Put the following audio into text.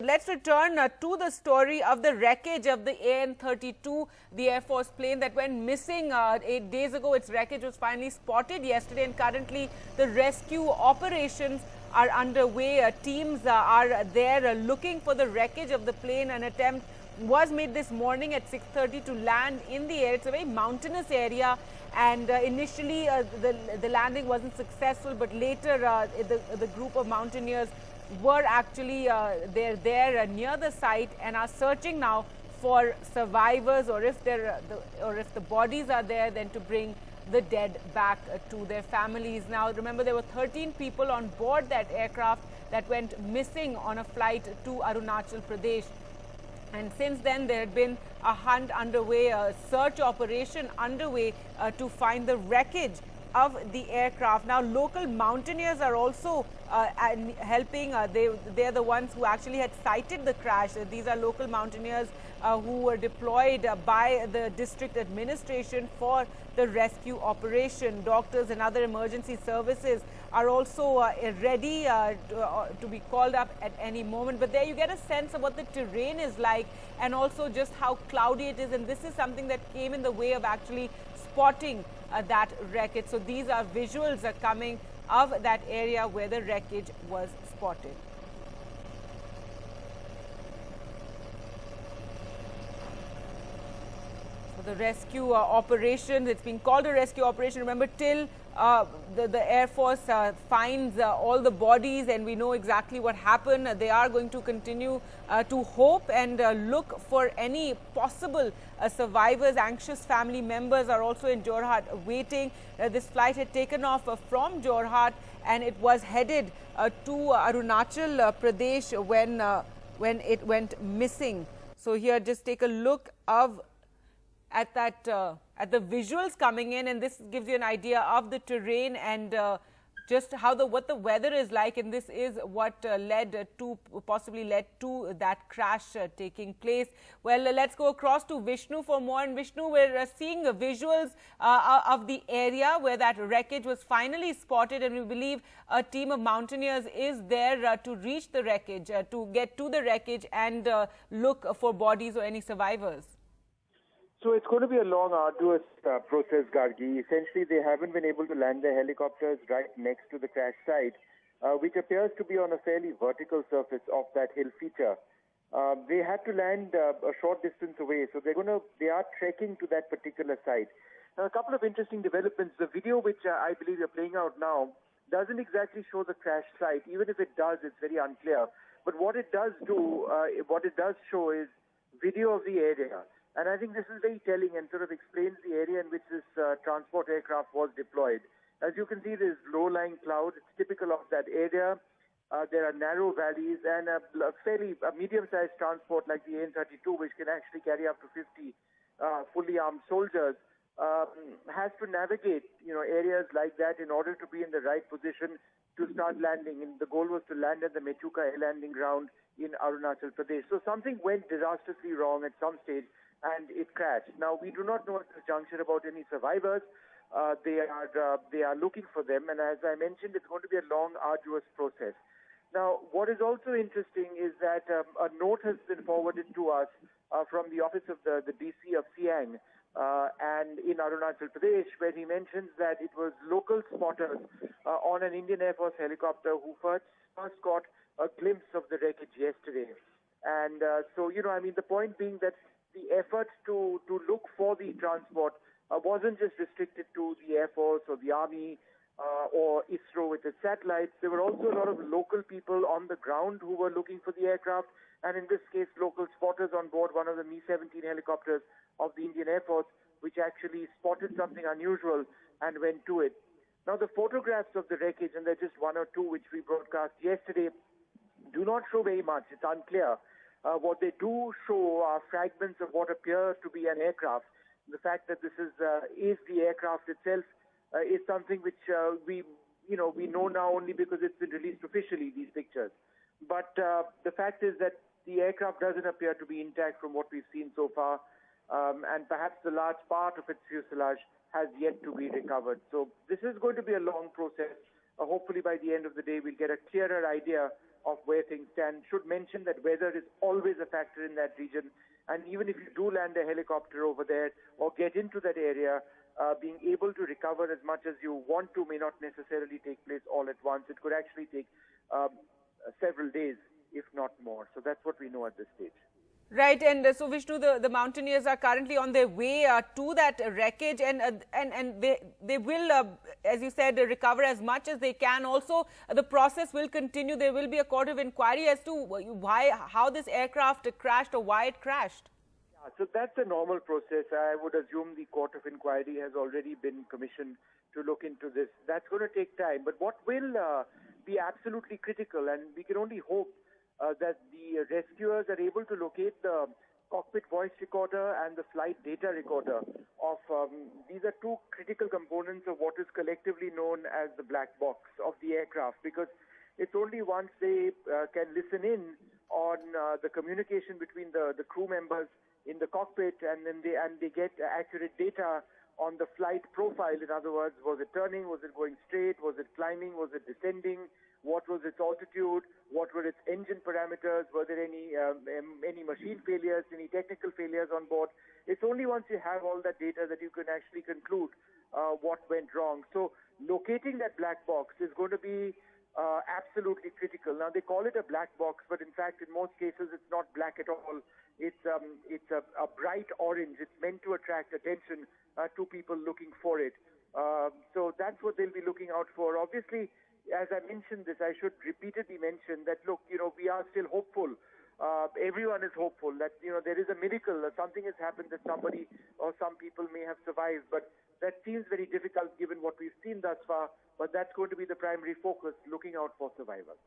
let's return to the story of the wreckage of the An-32, the Air Force plane that went missing 8 days ago. Its wreckage was finally spotted yesterday, and currently the rescue operations are underway. Teams are there looking for the wreckage of the plane. An attempt was made this morning at 6:30 to land in the air. It's a very mountainous area, and initially the landing wasn't successful, but later the group of mountaineers were actually there near the site and are searching now for survivors, or if the bodies are there, then to bring the dead back to their families. Now remember, there were 13 people on board that aircraft that went missing on a flight to Arunachal Pradesh. And since then, there had been a hunt underway, a search operation underway to find the wreckage of the aircraft. Now, local mountaineers are also helping. They're the ones who actually had sighted the crash. These are local mountaineers who were deployed by the district administration for the rescue operation. Doctors and other emergency services are also ready to be called up at any moment. But there you get a sense of what the terrain is like, and also just how cloudy it is. And this is something that came in the way of actually spotting that wreckage. So these are visuals coming of that area where the wreckage was spotted. The rescue operation, it's being called a rescue operation. Remember, till the Air Force finds all the bodies and we know exactly what happened, they are going to continue to hope and look for any possible survivors. Anxious family members are also in Jorhat waiting. This flight had taken off from Jorhat and it was headed to Arunachal Pradesh when it went missing. So here, just take a look at the visuals coming in, and this gives you an idea of the terrain and just how what the weather is like, and this is what possibly led to that crash taking place. Well, let's go across to Vishnu for more. And Vishnu, we're seeing visuals of the area where that wreckage was finally spotted, and we believe a team of mountaineers is there to reach the wreckage, to get to the wreckage and look for bodies or any survivors. So it's going to be a long, arduous process, Gargi. Essentially, they haven't been able to land their helicopters right next to the crash site, which appears to be on a fairly vertical surface of that hill feature. They had to land a short distance away, so they are trekking to that particular site. Now, a couple of interesting developments. The video, which I believe you're playing out now, doesn't exactly show the crash site. Even if it does, it's very unclear. But what it does show is video of the area. And I think this is very telling and sort of explains the area in which this transport aircraft was deployed. As you can see, there's low-lying cloud. It's typical of that area. There are narrow valleys, and a medium-sized transport like the An-32, which can actually carry up to 50 fully armed soldiers, has to navigate areas like that in order to be in the right position to start landing. And the goal was to land at the Mechuka air landing ground in Arunachal Pradesh. So something went disastrously wrong at some stage, and it crashed. Now, we do not know at this juncture about any survivors. They are looking for them, and as I mentioned, it's going to be a long, arduous process. Now, what is also interesting is that a note has been forwarded to us from the office of the DC of Siang and in Arunachal Pradesh, where he mentions that it was local spotters on an Indian Air Force helicopter who first got a glimpse of the wreckage yesterday. And so, the point being that the effort to look for the transport wasn't just restricted to the Air Force or the Army or ISRO with its satellites. There were also a lot of local people on the ground who were looking for the aircraft, and in this case, local spotters on board one of the Mi-17 helicopters of the Indian Air Force, which actually spotted something unusual and went to it. Now, the photographs of the wreckage, and there are just one or two which we broadcast yesterday, do not show very much. It's unclear. What they do show are fragments of what appears to be an aircraft. The fact that this is the aircraft itself is something which we know now only because it's been released officially, these pictures. But the fact is that the aircraft doesn't appear to be intact from what we've seen so far, and perhaps the large part of its fuselage has yet to be recovered. So this is going to be a long process. Hopefully by the end of the day, we'll get a clearer idea of where things stand. Should mention that weather is always a factor in that region, and even if you do land a helicopter over there or get into that area, being able to recover as much as you want to may not necessarily take place all at once. It could actually take several days, if not more. So that's what we know at this stage. Right, and so Vishnu, the mountaineers are currently on their way to that wreckage, and they will, as you said, recover as much as they can. Also, the process will continue. There will be a court of inquiry as to how this aircraft crashed or why it crashed. Yeah, so that's a normal process. I would assume the court of inquiry has already been commissioned to look into this. That's going to take time, but what will be absolutely critical, and we can only hope that the rescuers are able to locate the cockpit voice recorder and the flight data recorder of these are two critical components of what is collectively known as the black box of the aircraft, because it's only once they can listen in on the communication between the crew members in the cockpit, and then they get accurate data on the flight profile. In other words, was it turning, was it going straight, was it climbing, was it descending, what was its altitude, what were its engine parameters, were there any machine failures, any technical failures on board. It's only once you have all that data that you can actually conclude what went wrong. So locating that black box is going to be absolutely critical. Now, they call it a black box, but in fact, in most cases, it's not black at all. It's a bright orange. It's meant to attract attention to people looking for it. So that's what they'll be looking out for. Obviously, as I mentioned this, I should repeatedly mention that, look, we are still hopeful. Everyone is hopeful that, there is a miracle, that something has happened, that somebody or some people may have survived. But that seems very difficult given what we've seen thus far. But that's going to be the primary focus, looking out for survivors.